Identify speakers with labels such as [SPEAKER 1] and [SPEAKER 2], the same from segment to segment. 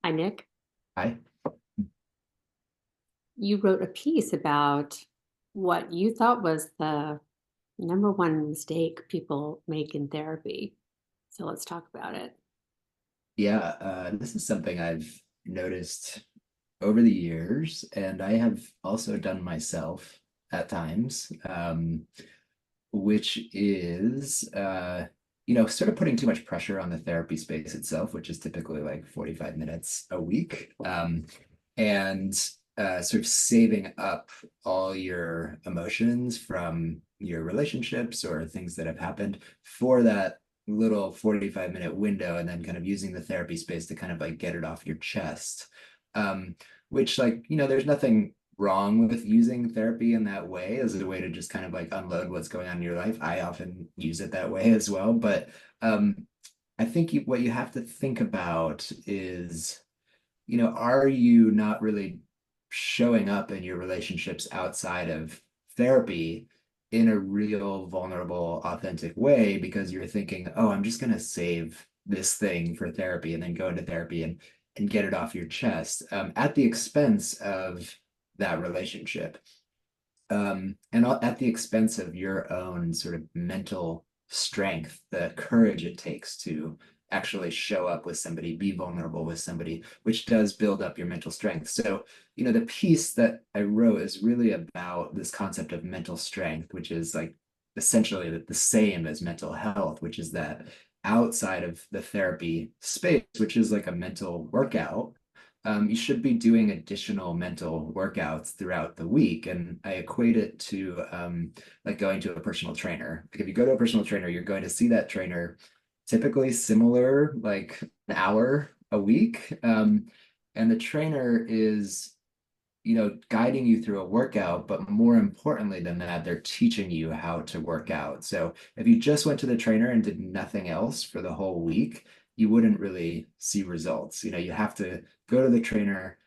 [SPEAKER 1] Hi, Nick.
[SPEAKER 2] I
[SPEAKER 1] You wrote a piece about what you thought was the number one mistake people make in therapy. So let's talk about it.
[SPEAKER 2] Yeah, this is something I've noticed over the years, and I have also done myself at times, which is sort of putting too much pressure on the therapy space itself, which is typically like 45 minutes a week, and sort of saving up all your emotions from your relationships or things that have happened for that little 45-minute window, and then kind of using the therapy space to kind of like get it off your chest. Um, which, like, there's nothing wrong with using therapy in that way as a way to just kind of like unload what's going on in your life. I often use it that way as well. But I think what you have to think about is, are you not really showing up in your relationships outside of therapy in a real, vulnerable, authentic way because you're thinking, oh, I'm just going to save this thing for therapy and then go into therapy and get it off your chest, at the expense of that relationship, and at the expense of your own sort of mental strength, the courage it takes to actually show up with somebody, be vulnerable with somebody, which does build up your mental strength. So, the piece that I wrote is really about this concept of mental strength, which is like essentially the same as mental health, which is that outside of the therapy space, which is like a mental workout, you should be doing additional mental workouts throughout the week. And I equate it to like going to a personal trainer. Like if you go to a personal trainer, you're going to see that trainer typically similar, like an hour a week. And the trainer is, guiding you through a workout, but more importantly than that, they're teaching you how to work out. So if you just went to the trainer and did nothing else for the whole week, you wouldn't really see results. You have to go to the trainer,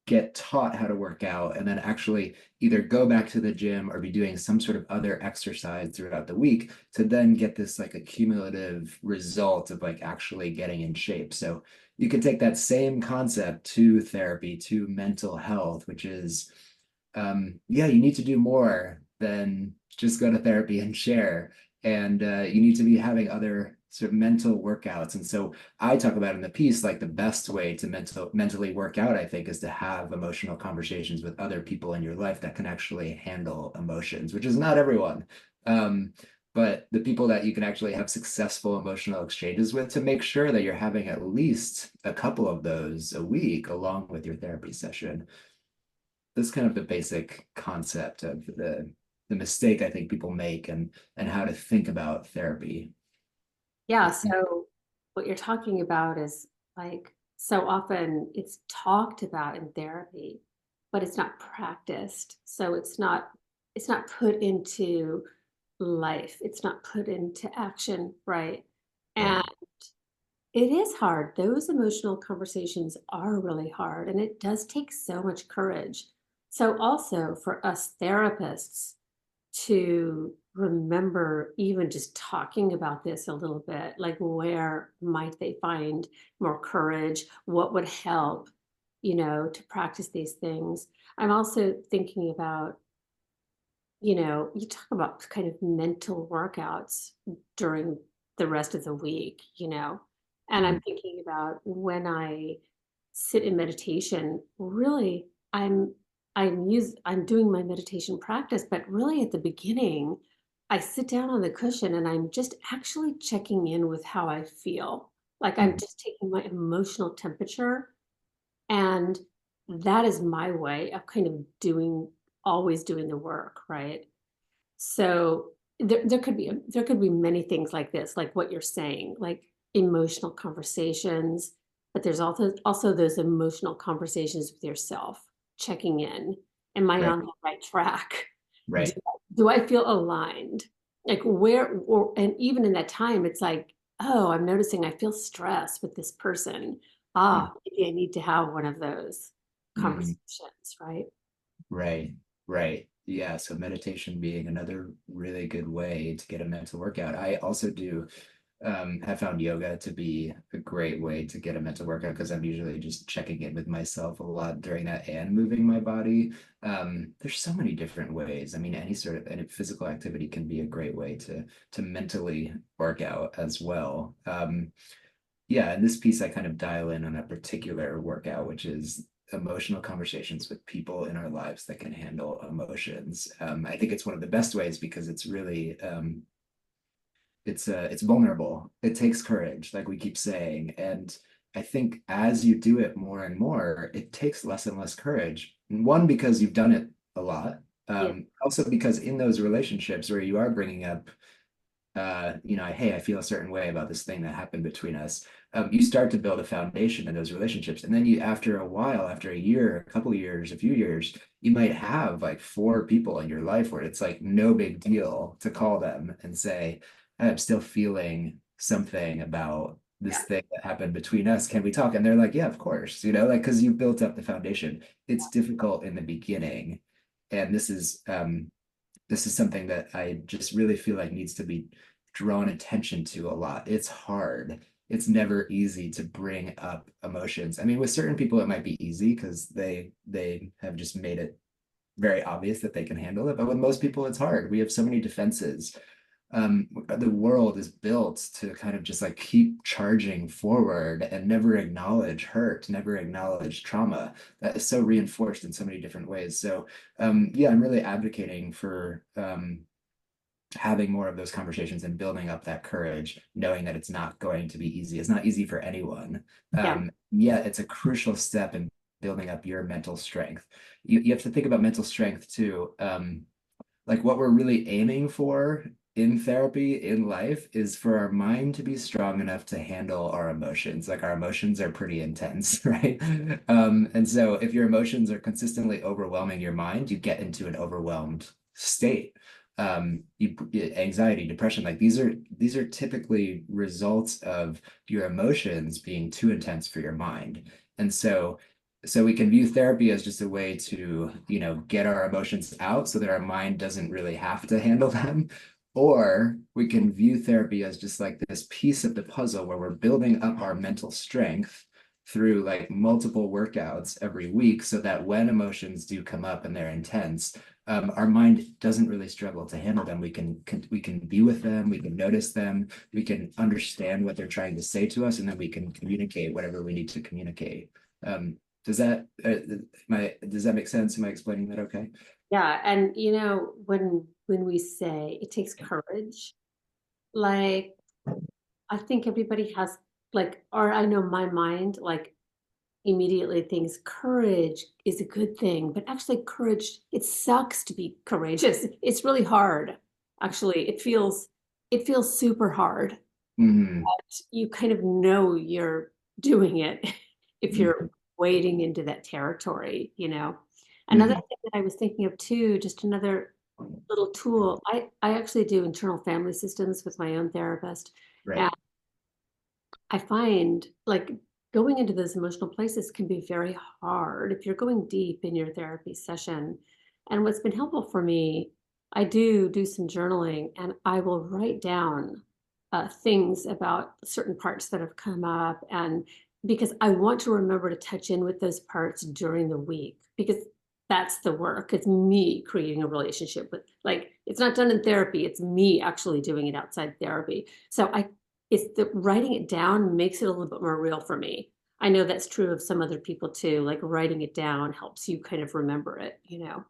[SPEAKER 2] get taught how to work out, and then actually either go back to the gym or be doing some sort of other exercise throughout the week to then get this like accumulative result of like actually getting in shape. So you can take that same concept to therapy, to mental health, which is, yeah, you need to do more than just go to therapy and share. And you need to be having other sort of mental workouts. And so I talk about in the piece, like the best way to mentally work out, I think, is to have emotional conversations with other people in your life that can actually handle emotions, which is not everyone. Um, but the people that you can actually have successful emotional exchanges with, to make sure that you're having at least a couple of those a week along with your therapy session. That's kind of the basic concept of the mistake I think people make, and how to think about therapy.
[SPEAKER 1] Yeah. So what you're talking about is like so often it's talked about in therapy, but it's not practiced. So it's not put into life. It's not put into action, right? And
[SPEAKER 2] Right.
[SPEAKER 1] it is hard. Those emotional conversations are really hard, and it does take so much courage. So, also for us therapists to remember even just talking about this a little bit, like where might they find more courage? What would help, to practice these things? I'm also thinking about, you talk about kind of mental workouts during the rest of the week, and I'm
[SPEAKER 2] Mhm.
[SPEAKER 1] thinking about when I sit in meditation, really I'm doing my meditation practice, but really at the beginning, I sit down on the cushion and I'm just actually checking in with how I feel. Like I'm
[SPEAKER 2] Mhm.
[SPEAKER 1] just taking my emotional temperature, and that is my way of kind of always doing the work, right? So there could be many things like this, like what you're saying, like emotional conversations, but there's also those emotional conversations with yourself, checking in. Am I
[SPEAKER 2] Right.
[SPEAKER 1] on the right track? Do,
[SPEAKER 2] Right.
[SPEAKER 1] do I feel aligned? Like and even in that time, it's like, oh, I'm noticing I feel stress with this person.
[SPEAKER 2] Mhm.
[SPEAKER 1] Maybe I need to have one of those
[SPEAKER 2] Mhm.
[SPEAKER 1] conversations, right?
[SPEAKER 2] Right. Right. Yeah. So meditation being another really good way to get a mental workout. I also do have found yoga to be a great way to get a mental workout because I'm usually just checking in with myself a lot during that and moving my body. There's so many different ways. I mean, any physical activity can be a great way to mentally work out as well. Yeah, in this piece, I kind of dial in on a particular workout, which is emotional conversations with people in our lives that can handle emotions. I think it's one of the best ways because it's really it's vulnerable. It takes courage, like we keep saying, and I think as you do it more and more, it takes less and less courage. One, because you've done it a lot.
[SPEAKER 1] Yeah.
[SPEAKER 2] Also because in those relationships where you are bringing up hey, I feel a certain way about this thing that happened between us. You start to build a foundation in those relationships. And then you, after a while, after a year, a couple of years, a few years, you might have like 4 people in your life where it's like no big deal to call them and say, I'm still feeling something about this
[SPEAKER 1] Yeah.
[SPEAKER 2] thing that happened between us. Can we talk? And they're like, yeah, of course, like, because you built up the foundation. It's difficult in the beginning. And this is something that I just really feel like needs to be drawn attention to a lot. It's hard. It's never easy to bring up emotions. I mean, with certain people, it might be easy because they have just made it very obvious that they can handle it. But with most people, it's hard. We have so many defenses. The world is built to kind of just like keep charging forward and never acknowledge hurt, never acknowledge trauma. That is so reinforced in so many different ways. So yeah, I'm really advocating for having more of those conversations and building up that courage, knowing that it's not going to be easy. It's not easy for anyone.
[SPEAKER 1] Yeah.
[SPEAKER 2] Yeah, it's a crucial step in building up your mental strength. You have to think about mental strength too. Like what we're really aiming for in therapy in life is for our mind to be strong enough to handle our emotions. Like our emotions are pretty intense, right? And so if your emotions are consistently overwhelming your mind, you get into an overwhelmed state. Anxiety, depression, like these are typically results of your emotions being too intense for your mind. And so we can view therapy as just a way to get our emotions out so that our mind doesn't really have to handle them, or we can view therapy as just like this piece of the puzzle where we're building up our mental strength through like multiple workouts every week so that when emotions do come up and they're intense, our mind doesn't really struggle to handle them. We can be with them, we can notice them, we can understand what they're trying to say to us, and then we can communicate whatever we need to communicate. Does that make sense? Am I explaining that okay?
[SPEAKER 1] Yeah. And when we say it takes courage, like I think everybody has like, or I know my mind like immediately thinks courage is a good thing, but actually courage, it sucks to be courageous. It's really hard. Actually, it feels super hard.
[SPEAKER 2] Hmm.
[SPEAKER 1] You kind of know you're doing it if you're
[SPEAKER 2] Hmm.
[SPEAKER 1] wading into that territory. Another
[SPEAKER 2] Hmm.
[SPEAKER 1] thing that I was thinking of too, just another little tool. I actually do internal family systems with my own therapist.
[SPEAKER 2] Right.
[SPEAKER 1] I find like going into those emotional places can be very hard if you're going deep in your therapy session. And what's been helpful for me, I do some journaling and I will write down things about certain parts that have come up. And because I want to remember to touch in with those parts during the week, because that's the work. It's me creating a relationship with, like, it's not done in therapy, it's me actually doing it outside therapy. So it's the writing it down makes it a little bit more real for me. I know that's true of some other people too. Like writing it down helps you kind of remember it.
[SPEAKER 2] Yeah.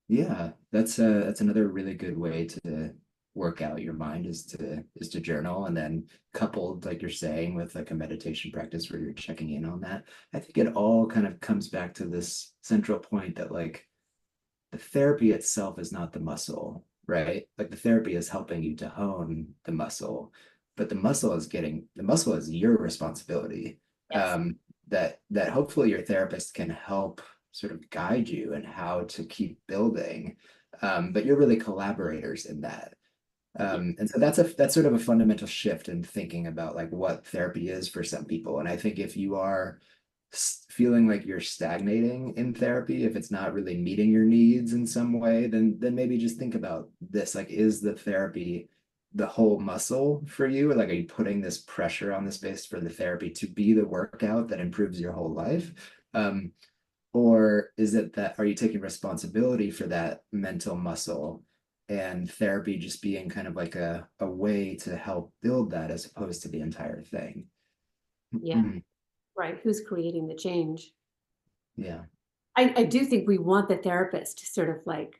[SPEAKER 2] Yeah. That's another really good way to work out your mind is to journal, and then coupled, like you're saying, with like a meditation practice where you're checking in on that. I think it all kind of comes back to this central point that like the therapy itself is not the muscle, right? Like the therapy is helping you to hone the muscle, but the muscle is your responsibility.
[SPEAKER 1] Yes.
[SPEAKER 2] Um, that hopefully your therapist can help sort of guide you in how to keep building. But you're really collaborators in that.
[SPEAKER 1] Yeah.
[SPEAKER 2] And so that's sort of a fundamental shift in thinking about like what therapy is for some people. And I think if you are feeling like you're stagnating in therapy, if it's not really meeting your needs in some way, then maybe just think about this. Like, is the therapy the whole muscle for you? Like, are you putting this pressure on the space for the therapy to be the workout that improves your whole life? Or is it that, are you taking responsibility for that mental muscle and therapy just being kind of like a way to help build that as opposed to the entire thing?
[SPEAKER 1] Yeah, right. Who's creating the change?
[SPEAKER 2] Yeah.
[SPEAKER 1] I do think we want the therapist to sort of like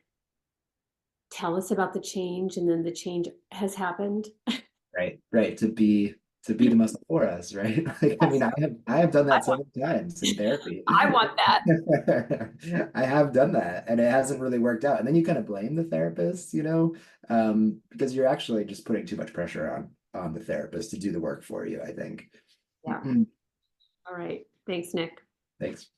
[SPEAKER 1] tell us about the change and then the change has happened.
[SPEAKER 2] Right, right. To be the muscle for us, right? Like, I mean,
[SPEAKER 1] Yes,
[SPEAKER 2] I have done
[SPEAKER 1] I
[SPEAKER 2] that several times in therapy.
[SPEAKER 1] want that.
[SPEAKER 2] I have done that and it hasn't really worked out. And then you kind of blame the therapist, because you're actually just putting too much pressure on the therapist to do the work for you, I think.
[SPEAKER 1] Yeah. All right. Thanks, Nick.
[SPEAKER 2] Thanks.